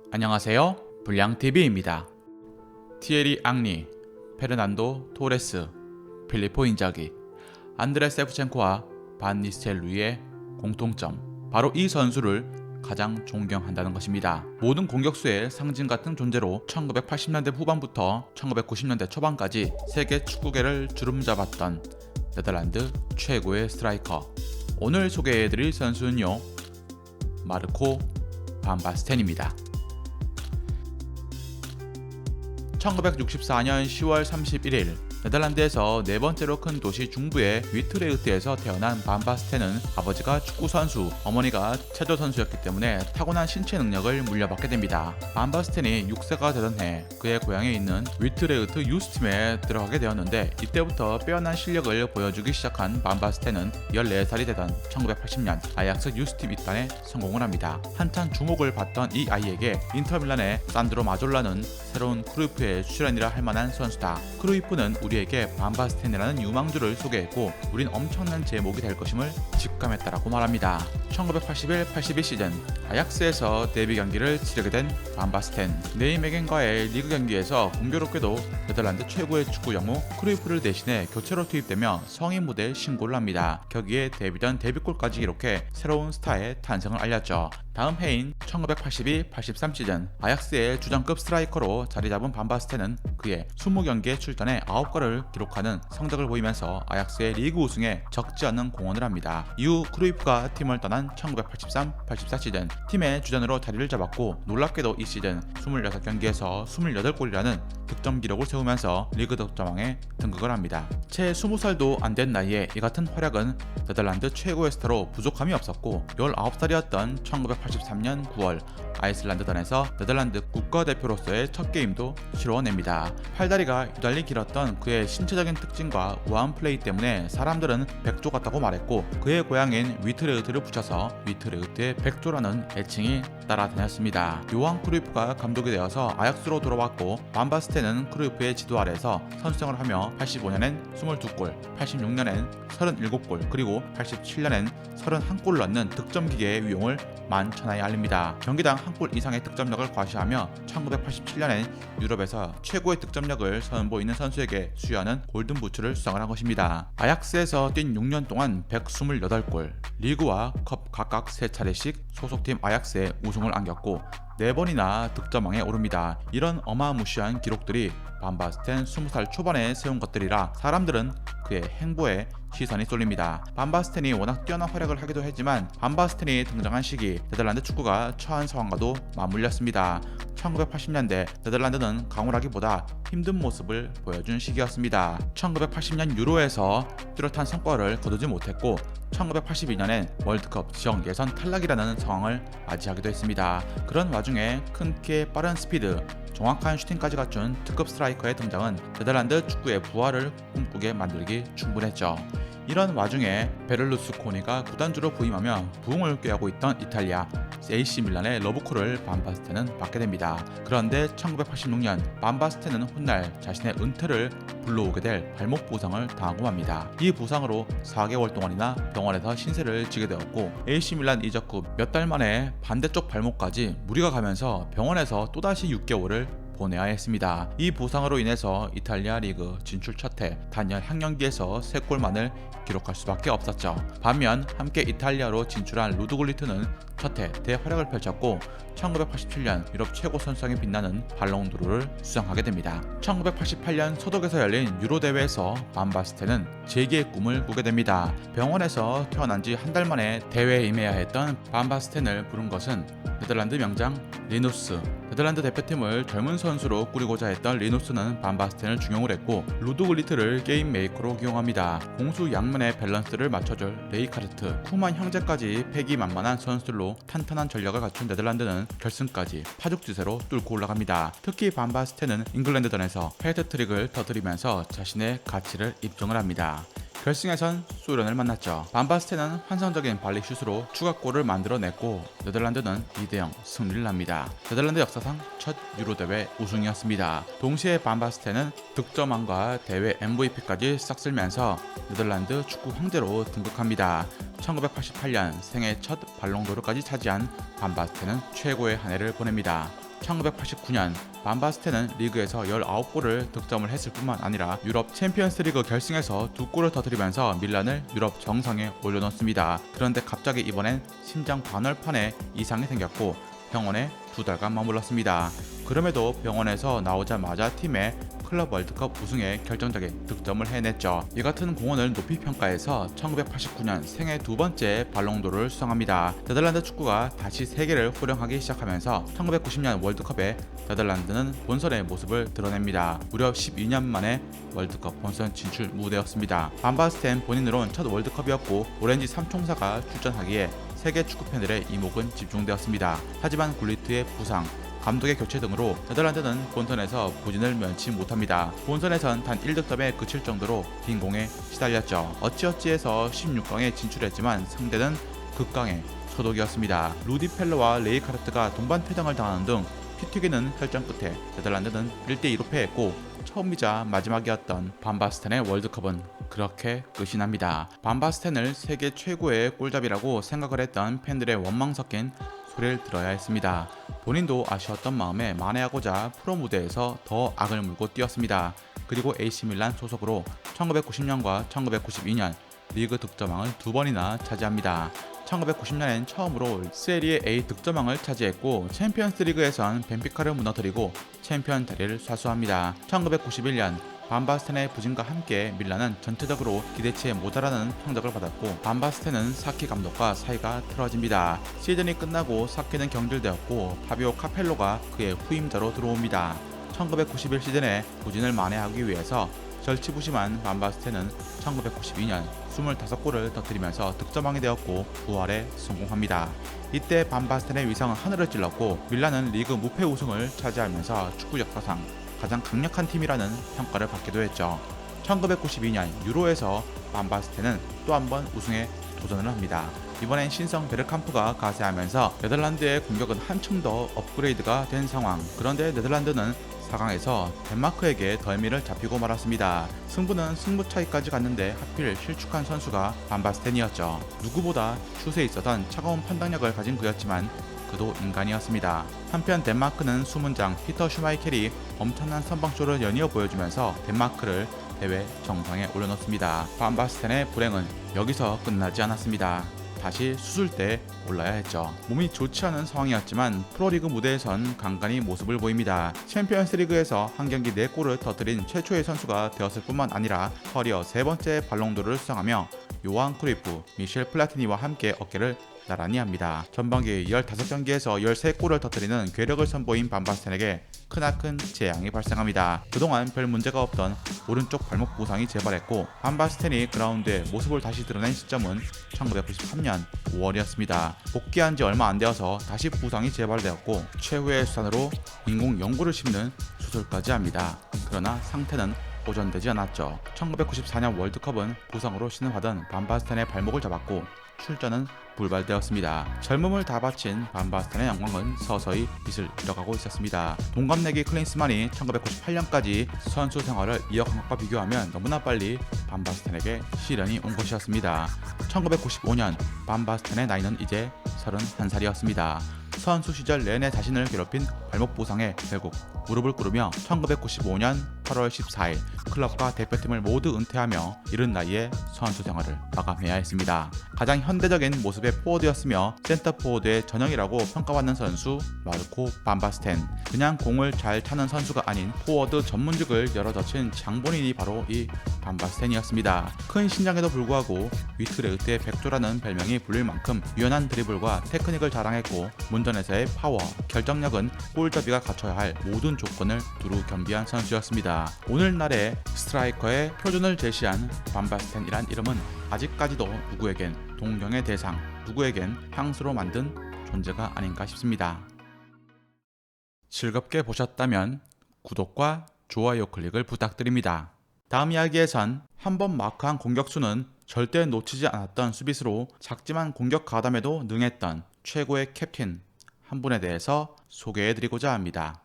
안녕하세요. 불량TV입니다. 티에리 앙리, 페르난도 토레스, 필리포 인자기, 안드레 세프첸코와 반 니스텔루이의 공통점, 바로 이 선수를 가장 존경한다는 것입니다. 모든 공격수의 상징 같은 존재로 1980년대 후반부터 1990년대 초반까지 세계 축구계를 주름잡았던 네덜란드 최고의 스트라이커. 오늘 소개해드릴 선수는요, 마르코 반 바스텐입니다. 1964년 10월 31일 네덜란드에서 네 번째로 큰 도시 중부의 위트레흐트에서 태어난 반 바스텐은 아버지가 축구 선수, 어머니가 체조 선수였기 때문에 타고난 신체 능력을 물려받게 됩니다. 반 바스텐이 6세가 되던 해 그의 고향에 있는 위트레흐트 유스팀에 들어가게 되었는데, 이때부터 빼어난 실력을 보여주기 시작한 반 바스텐은 14살이 되던 1980년 아약스 유스팀 입단에 성공을 합니다. 한참 주목을 받던 이 아이에게 인터밀란의 산드로 마졸라는 새로운 크루이프의 출연이라 할 만한 선수다. 크루이프는 우리에게 반 바스텐이라는 유망주를 소개했고 우린 엄청난 제목이 될 것임을 직감했다라고 말합니다. 1981-82 시즌 아약스에서 데뷔 경기를 치르게 된 반 바스텐, 네이메겐과의 리그 경기에서 공교롭게도 네덜란드 최고의 축구 영웅 크루이프를 대신해 교체로 투입되며 성인 무대에 신고를 합니다. 거기에 데뷔전 데뷔골까지 기록해 새로운 스타의 탄생을 알렸죠. 다음 해인 1982-83 시즌 아약스의 주전급 스트라이커로 자리잡은 반 바스텐은 그의 20경기에 출전해 9골을 기록하는 성적을 보이면서 아약스의 리그 우승에 적지 않은 공헌을 합니다. 이후 크루이프가 팀을 떠난 1983-84 시즌 팀의 주전으로 자리를 잡았고, 놀랍게도 이 시즌 26경기에서 28골이라는 득점 기록을 세우면서 리그 득점왕에 등극을 합니다. 채 20살도 안 된 나이에 이 같은 활약은 네덜란드 최고의 스타로 부족함이 없었고, 19살이었던 1983년 9월 아이슬란드전에서 네덜란드 국가대표로서의 첫 게임도 치러냅니다. 팔다리가 유달리 길었던 그의 신체적인 특징과 우아한 플레이 때문에 사람들은 백조 같다고 말했고, 그의 고향인 위트레흐트를 붙여서 위트레흐트의 백조라는 애칭이 따라다녔습니다. 요한 크루이프가 감독이 되어서 아약스로 돌아왔고, 반 바스텐은 크루이프의 지도 아래에서 선수생활을 하며 85년엔 22골, 86년엔 37골, 그리고 87년엔 31골을 넣는 득점 기계의 위용을 만천하에 알립니다. 경기당 한 골 이상의 득점력을 과시하며 1987년엔 유럽에서 최고의 득점력을 선보이는 선수에게 수여하는 골든부츠를 수상을 한 것입니다. 아약스에서 뛴 6년 동안 128골, 리그와 컵 각각 3차례씩 소속팀 아약스에 우승을 안겼고 4번이나 득점왕에 오릅니다. 이런 어마무시한 기록들이 반 바스텐 20살 초반에 세운 것들이라 사람들은 그의 행보에 시선이 쏠립니다. 반 바스텐이 워낙 뛰어난 활약을 하기도 했지만 반 바스텐이 등장한 시기 네덜란드 축구가 처한 상황과도 맞물렸습니다. 1980년대 네덜란드는 강홀하기보다 힘든 모습을 보여준 시기였습니다. 1980년 유로에서 뚜렷한 성과를 거두지 못했고 1982년엔 월드컵 지역 예선 탈락이라는 상황을 맞이하기도 했습니다. 그런 와중에 큰 키에 빠른 스피드, 정확한 슈팅까지 갖춘 특급 스트라이커의 등장은 네덜란드 축구의 부활을 꿈꾸게 만들기 충분했죠. 이런 와중에 베를루스코니가 구단주로 부임하며 부흥을 꾀하고 있던 이탈리아 AC 밀란의 러브콜을 반 바스텐은 받게 됩니다. 그런데 1986년 반 바스텐은 훗날 자신의 은퇴를 불러오게 될 발목 부상을 당하고 맙니다. 이 부상으로 4개월 동안이나 병원에서 신세를 지게 되었고, AC 밀란 이적 후 몇 달 만에 반대쪽 발목까지 무리가 가면서 병원에서 또다시 6개월을 보내야 했습니다. 이 부상으로 인해서 이탈리아 리그 진출 첫해 단연 한 경기에서 3골만을 기록할 수밖에 없었죠. 반면 함께 이탈리아로 진출한 루드굴리트는 첫해 대활약을 펼쳤고 1987년 유럽 최고 선수상에 빛나는 발롱도르를 수상하게 됩니다. 1988년 소독에서 열린 유로 대회에서 반 바스텐은 재기의 꿈을 꾸게 됩니다. 병원에서 태어난 지 한 달 만에 대회에 임해야 했던 반 바스텐을 부른 것은 네덜란드 명장 리누스. 네덜란드 대표팀을 젊은 선수로 꾸리고자 했던 리누스는 반 바스텐을 중용을 했고 루드굴리트를 게임 메이커로 기용합니다. 공수 양면의 밸런스를 맞춰줄 레이카르트, 쿠만 형제까지 패기만만한 선수들로 탄탄한 전력을 갖춘 네덜란드는 결승까지 파죽지세로 뚫고 올라갑니다. 특히 반 바스텐은 잉글랜드전에서 헤트트릭을 터뜨리면서 자신의 가치를 입증을 합니다. 결승에선 소련을 만났죠. 반 바스텐은 환상적인 발리슛으로 추가골을 만들어냈고 네덜란드는 2대0 승리를 합니다. 네덜란드 역사상 첫 유로대회 우승이었습니다. 동시에 반 바스텐은 득점왕과 대회 MVP까지 싹 쓸면서 네덜란드 축구 황제로 등극합니다. 1988년 생애 첫 발롱도르까지 차지한 반 바스텐은 최고의 한 해를 보냅니다. 1989년 반바스텐은 리그에서 19골을 득점을 했을 뿐만 아니라 유럽 챔피언스리그 결승에서 2골을 터뜨리면서 밀란을 유럽 정상에 올려놓습니다. 그런데 갑자기 이번엔 심장 반월판에 이상이 생겼고 병원에 2달간 머물렀습니다. 그럼에도 병원에서 나오자마자 팀의 클럽 월드컵 우승에 결정적인 득점을 해냈죠. 이 같은 공헌을 높이 평가해서 1989년 생애 2번째 발롱도르를 수상합니다. 네덜란드 축구가 다시 세계를 호령하기 시작하면서 1990년 월드컵에 네덜란드는 본선의 모습을 드러냅니다. 무려 12년 만에 월드컵 본선 진출 무대였습니다. 반바스텐 본인으론 첫 월드컵이었고 오렌지 삼총사가 출전하기에 세계 축구 팬들의 이목은 집중되었습니다. 하지만 굴리트의 부상, 감독의 교체 등으로 네덜란드는 본선에서 부진을 면치 못합니다. 본선에선 단 1득점에 그칠 정도로 빈공에 시달렸죠. 어찌어찌해서 16강에 진출했지만 상대는 극강의 소독이었습니다. 루디 펠러와 레이카르트가 동반 퇴장을 당하는 등 피 튀기는 혈전 끝에 네덜란드는 1대2로 패했고 처음이자 마지막이었던 반바스텐의 월드컵은 그렇게 끝이 납니다. 반바스텐을 세계 최고의 골잡이라고 생각을 했던 팬들의 원망 섞인 소리를 들어야 했습니다. 본인도 아쉬웠던 마음에 만회하고자 프로 무대에서 더 악을 물고 뛰었습니다. 그리고 AC 밀란 소속으로 1990년과 1992년 리그 득점왕을 2번이나 차지합니다. 1990년엔 처음으로 세리에 A 득점왕을 차지했고 챔피언스 리그에선 벤피카를 무너뜨리고 챔피언 자리를 사수합니다. 1991년 반바스텐의 부진과 함께 밀란은 전체적으로 기대치에 모자라는 성적을 받았고 반바스텐은 사키 감독과 사이가 틀어집니다. 시즌이 끝나고 사키는 경질되었고 파비오 카펠로가 그의 후임자로 들어옵니다. 1991 시즌에 부진을 만회하기 위해서 절치부심한 반바스텐은 1992년 25골을 터뜨리면서 득점왕이 되었고 부활에 성공합니다. 이때 반바스텐의 위상은 하늘을 찔렀고 밀란은 리그 무패 우승을 차지하면서 축구 역사상 가장 강력한 팀이라는 평가를 받기도 했죠. 1992년 유로에서 반바스텐은 또 한 번 우승에 도전을 합니다. 이번엔 신성 베르캄프가 가세하면서 네덜란드의 공격은 한층 더 업그레이드가 된 상황. 그런데 네덜란드는 4강에서 덴마크에게 덜미를 잡히고 말았습니다. 승부는 승부 차이까지 갔는데 하필 실축한 선수가 반바스텐이었죠. 누구보다 슛에 있어선 차가운 판단력을 가진 그였지만 그도 인간이었습니다. 한편 덴마크는 수문장 피터 슈마이켈이 엄청난 선방쇼를 연이어 보여주면서 덴마크를 대회 정상에 올려놓습니다. 반바스텐의 불행은 여기서 끝나지 않았습니다. 다시 수술대에 올라야 했죠. 몸이 좋지 않은 상황이었지만 프로리그 무대에선 간간히 모습을 보입니다. 챔피언스리그에서 한 경기 4골을 터뜨린 최초의 선수가 되었을 뿐만 아니라 커리어 3번째 발롱도르를 수상하며 요한 크루이프, 미셸 플라티니와 함께 어깨를 나란히 합니다. 전반기 15경기에서 13골을 터뜨리는 괴력을 선보인 반바스텐에게 크나큰 재앙이 발생합니다. 그동안 별 문제가 없던 오른쪽 발목 부상이 재발했고 반바스텐이 그라운드에 모습을 다시 드러낸 시점은 1993년 5월이었습니다. 복귀한 지 얼마 안 되어서 다시 부상이 재발되었고 최후의 수단으로 인공 연골을 심는 수술까지 합니다. 그러나 상태는 호전되지 않았죠. 1994년 월드컵은 부상으로 신음하던 반바스텐의 발목을 잡았고 출전은 불발되었습니다. 젊음을 다 바친 반바스텐의 영광은 서서히 빛을 잃어가고 있었습니다. 동갑내기 클린스만이 1998년까지 선수 생활을 이어간 것과 비교하면 너무나 빨리 반바스텐에게 시련이 온 것이었습니다. 1995년 반바스텐의 나이는 이제 31살이었습니다. 선수 시절 내내 자신을 괴롭힌 발목 부상에 결국 무릎을 꿇으며 1995년 8월 14일 클럽과 대표팀을 모두 은퇴하며 이른 나이에 선수 생활을 마감해야 했습니다. 가장 현대적인 모습의 포워드였으며 센터 포워드의 전형이라고 평가받는 선수 마르코 반바스텐. 그냥 공을 잘 차는 선수가 아닌 포워드 전문직을 열어젖힌 장본인이 바로 이 반바스텐이었습니다. 큰 신장에도 불구하고 위트레흐트의 백조라는 별명이 불릴 만큼 유연한 드리블과 테크닉을 자랑했고 문전에서의 파워, 결정력은 골잡이가 갖춰야 할 모든 조건을 두루 겸비한 선수였습니다. 오늘날의 스트라이커의 표준을 제시한 반바스텐이란 이름은 아직까지도 누구에겐 동경의 대상, 누구에겐 향수로 만든 존재가 아닌가 싶습니다. 즐겁게 보셨다면 구독과 좋아요 클릭을 부탁드립니다. 다음 이야기에선 한 번 마크한 공격수는 절대 놓치지 않았던 수비수로 작지만 공격 가담에도 능했던 최고의 캡틴 한 분에 대해서 소개해드리고자 합니다.